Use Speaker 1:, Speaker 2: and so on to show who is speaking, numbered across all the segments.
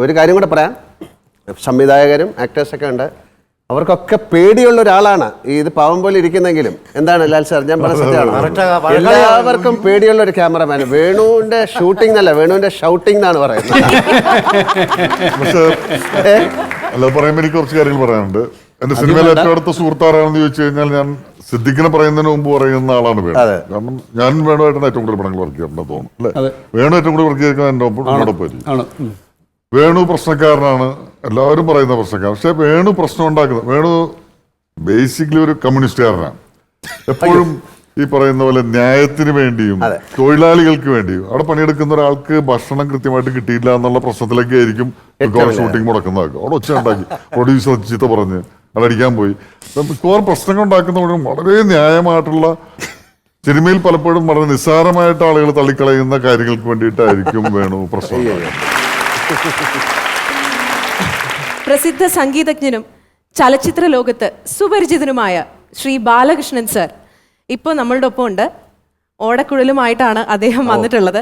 Speaker 1: ഒരു കാര്യം കൂടെ പറയാം, സംവിധായകരും ആക്ടേഴ്സൊക്കെ ഉണ്ട്, അവർക്കൊക്കെ പേടിയുള്ള ഒരാളാണ് ഇത് പാവം പോലെ ഇരിക്കുന്നെങ്കിലും. എന്താണ് ലാൽ സാർ, ഞാൻ പറഞ്ഞ സത്യമാണ്, എല്ലാവർക്കും പേടിയുള്ള ഒരു ക്യാമറമാൻ. വേണുവിന്റെ ഷൂട്ടിംഗ് എന്നല്ല, വേണുവിന്റെ ഷൗട്ടിംഗ് എന്നാണ് പറയുന്നത്.
Speaker 2: പക്ഷേ അല്ല, പറയുമ്പോൾ എനിക്ക് കുറച്ച് കാര്യങ്ങൾ പറയാനുണ്ട്. എന്റെ സിനിമയിൽ ഏറ്റവും അടുത്ത സുഹൃത്താരാണെന്ന് ചോദിച്ചു കഴിഞ്ഞാൽ ഞാൻ സിദ്ദിഖിനെ പറയുന്നതിന് മുമ്പ് പറയുന്ന ആളാണ് വേണു. കാരണം ഞാൻ വേണുമായിട്ടാണ് ഏറ്റവും കൂടുതൽ പടങ്ങൾ വർക്ക് ചെയ്യാറുണ്ടെന്ന് തോന്നുന്നു അല്ലേ? വേണു ഏറ്റവും കൂടുതൽ വർക്ക് ചെയ്തിരിക്കുന്നത് എൻ്റെ ഒപ്പം. വേണു പ്രശ്നക്കാരനാണ്, എല്ലാവരും പറയുന്ന പ്രശ്നക്കാരൻ. പക്ഷെ വേണു പ്രശ്നം ഉണ്ടാക്കുന്നത്, വേണു ബേസിക്കലി ഒരു കമ്മ്യൂണിസ്റ്റുകാരനാണ്. എപ്പോഴും ഈ പറയുന്ന പോലെ ന്യായത്തിന് വേണ്ടിയും തൊഴിലാളികൾക്ക് വേണ്ടിയും അവിടെ പണിയെടുക്കുന്ന ഒരാൾക്ക് ഭക്ഷണം കൃത്യമായിട്ട് കിട്ടിയില്ല എന്നുള്ള പ്രശ്നത്തിലേക്ക് ആയിരിക്കും ഷൂട്ടിംഗ് മുടക്കുന്നതൊക്കെ. അവിടെ ഒച്ച ഉണ്ടാക്കി പ്രൊഡ്യൂസർ ചീത്ത പറഞ്ഞ് അതടിക്കാൻ പോയി. മിക്കവാറും പ്രശ്നങ്ങൾ ഉണ്ടാക്കുന്നവരും വളരെ ന്യായമായിട്ടുള്ള, സിനിമയിൽ പലപ്പോഴും വളരെ നിസ്സാരമായിട്ട് ആളുകൾ തള്ളിക്കളയുന്ന കാര്യങ്ങൾക്ക് വേണ്ടിയിട്ടായിരിക്കും വേണു പ്രശ്നം.
Speaker 3: പ്രസിദ്ധ സംഗീതജ്ഞനും ചലച്ചിത്ര ലോകത്ത് സുപരിചിതനുമായ ശ്രീ ബാലകൃഷ്ണൻ സർ ഇപ്പോൾ നമ്മളുടെ ഒപ്പം ഉണ്ട്. ഓടക്കുഴലുമായിട്ടാണ് അദ്ദേഹം വന്നിട്ടുള്ളത്.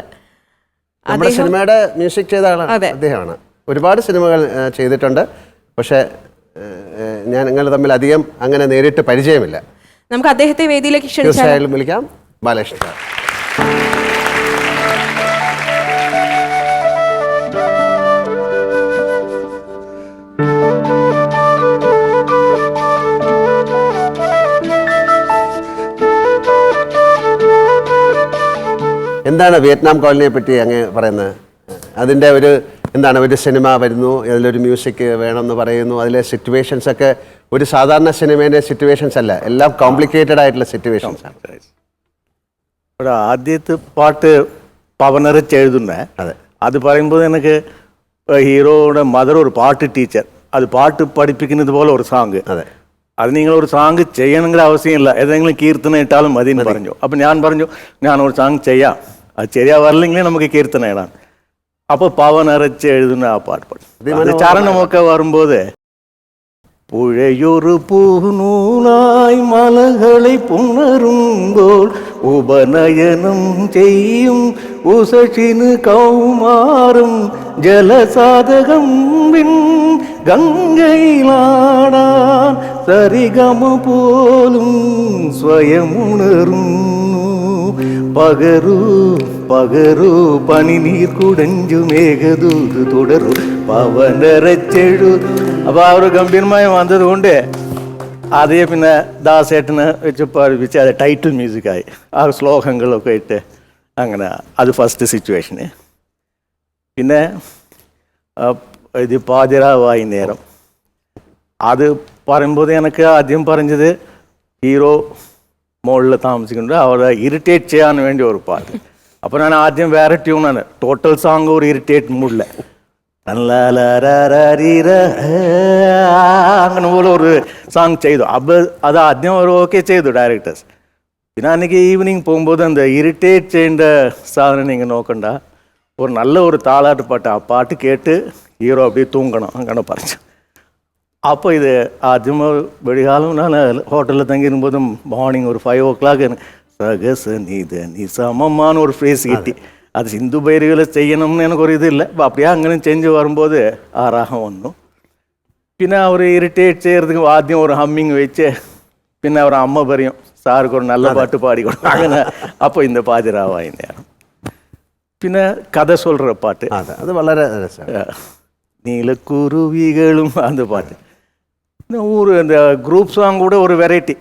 Speaker 1: നമ്മുടെ സിനിമയുടെ മ്യൂസിക് ചെയ്ത ആളാണ് അദ്ദേഹമാണ്. ഒരുപാട് സിനിമകൾ ചെയ്തിട്ടുണ്ട്. പക്ഷേ നിങ്ങൾ തമ്മിൽ അധികം അങ്ങനെ നേരിട്ട് പരിചയമില്ല.
Speaker 3: നമുക്ക് അദ്ദേഹത്തെ വേദിയിലേക്ക് ക്ഷണിച്ചാലും
Speaker 1: വിളിക്കാം. ബാലകൃഷ്ണൻ സാർ. എന്താണ് വിയറ്റ്നാം കോളനിയെ പറ്റി അങ്ങ് പറയുന്നത്? അതിൻ്റെ ഒരു എന്താണ്, ഒരു സിനിമ വരുന്നു, അതിലൊരു മ്യൂസിക് വേണമെന്ന് പറയുന്നു, അതിലെ സിറ്റുവേഷൻസ് ഒക്കെ ഒരു സാധാരണ സിനിമേൻ്റെ സിറ്റുവേഷൻസ് അല്ല, എല്ലാം കോംപ്ലിക്കേറ്റഡ് ആയിട്ടുള്ള സിറ്റുവേഷൻസ് ആണ്.
Speaker 4: ഇവിടെ ആദ്യത്തെ പാട്ട് പവനറിച്ച് എഴുതുന്നേ. അത് പറയുമ്പോൾ എനിക്ക് ഹീറോയുടെ മദർ ഒരു പാട്ട് ടീച്ചർ, അത് പാട്ട് പഠിപ്പിക്കുന്നത് പോലെ ഒരു സാങ്. അത് നിങ്ങളൊരു സാങ് ചെയ്യണമെങ്കിൽ ആവശ്യമില്ല, ഏതെങ്കിലും കീർത്തന ഇട്ടാലും മതി എന്ന് പറഞ്ഞു. അപ്പം ഞാൻ പറഞ്ഞു ഞാനൊരു സാങ് ചെയ്യാം, അത് ശരിയാവാറില്ലെങ്കിൽ നമുക്ക് കീർത്തന ഇടാം. അപ്പോൾ പവനറിച്ച് എഴുതുന്ന ആ പാട്ട് പാടും. ചരണമൊക്കെ വരുമ്പോൾ പുഴയൊരു പൂനൂലായി മലകളെ പുണരുമ്പോൾ ഉപനയനം ചെയ്യും ഉസഷിന് കൗമാറും ജലസാധകം വിൻ ഗംഗയിലാടാൻ സരിഗമ പോലും സ്വയമുണരും പകരൂ പകരൂ പനിനീർ കുടഞ്ചു മേഘദൂത് തുടരൂ പവനരച്ചെഴു. അപ്പോൾ ആ ഒരു ഗംഭീരമായി വന്നതുകൊണ്ട് അതേ പിന്നെ ദാസേട്ടന് വെച്ച് പഠിപ്പിച്ച് അത് ടൈറ്റിൽ മ്യൂസിക്കായി, ആ ശ്ലോകങ്ങളൊക്കെ ഇട്ട് അങ്ങനെ. അത് ഫസ്റ്റ് സിറ്റുവേഷന്. പിന്നെ ഇത് പാതിരാവായി നേരം, അത് പറയുമ്പോൾ എനിക്ക് ആദ്യം പറഞ്ഞത് ഹീറോ മുകളിൽ താമസിക്കുന്നുണ്ട്, അവരെ ഇറിറ്റേറ്റ് ചെയ്യാൻ വേണ്ടി ഒരു പാട്ട്. അപ്പോൾ ഞാൻ ആദ്യം വേറെ ട്യൂണാണ്, ടോട്ടൽ സോങ് ഒരു ഇറിറ്റേറ്റ് മൂഡിൽ അങ്ങനെ പോലെ ഒരു സോങ് ചെയ്തു. അപ്പോൾ അത് ആദ്യം അവർ ഓക്കെ ചെയ്തു ഡയറക്ടേഴ്സ്. പിന്നെ എനിക്ക് ഈവനിങ് പോകുമ്പോൾ എന്താ ഇറിറ്റേറ്റ് ചെയ്യേണ്ട സാധനം നിങ്ങൾ നോക്കണ്ട, ഒരു നല്ല ഒരു താളാട്ട് പാട്ട്, ആ പാട്ട് കേട്ട് ഹീറോ அப்படி தூங்கணும் അങ്ങനെ പറഞ്ഞു. അപ്പോൾ ഇത് ആദ്യം വെടികാലം ഞാൻ ഹോട്ടലിൽ തങ്ങിയിരുമ്പോഴും മോർണിംഗ് ഒരു 5 o'clock സഗസ നീത നിസമமான ഒരു ഫ്രേസ് കിട്ടി. അത് സിന്ധു ബൈരികൾ ചെയ്യണമെന്ന് എനിക്കൊരു ഇതില്ല. അപ്പോൾ அப்படியே അങ്ങനെ ചേഞ്ച് വരുമ്പോൾ ആ രാഗം വന്നു. പിന്നെ അവർ ഇറിറ്റേറ്റ് ചെയ്യறதுக்கு ആദ്യം ഒരു ഹമ്മിങ് വെച്ച് പിന്നെ അവർ അമ്മ പറയും സാർക്ക് ഒരു നല്ല പാട്ട് പാടിക്കൊടുക്കും അങ്ങനെ. അപ്പോൾ இந்த பாதிராவாய் நேரம். പിന്നെ കഥ சொல்கிற പാട്ട്,
Speaker 1: അത് വളരെ
Speaker 4: നീലക്കുരുവികളും அந்த பாட்டு. இந்த ஊர் இந்த குரூப் சாங் கூட ஒரு வெரைட்டி.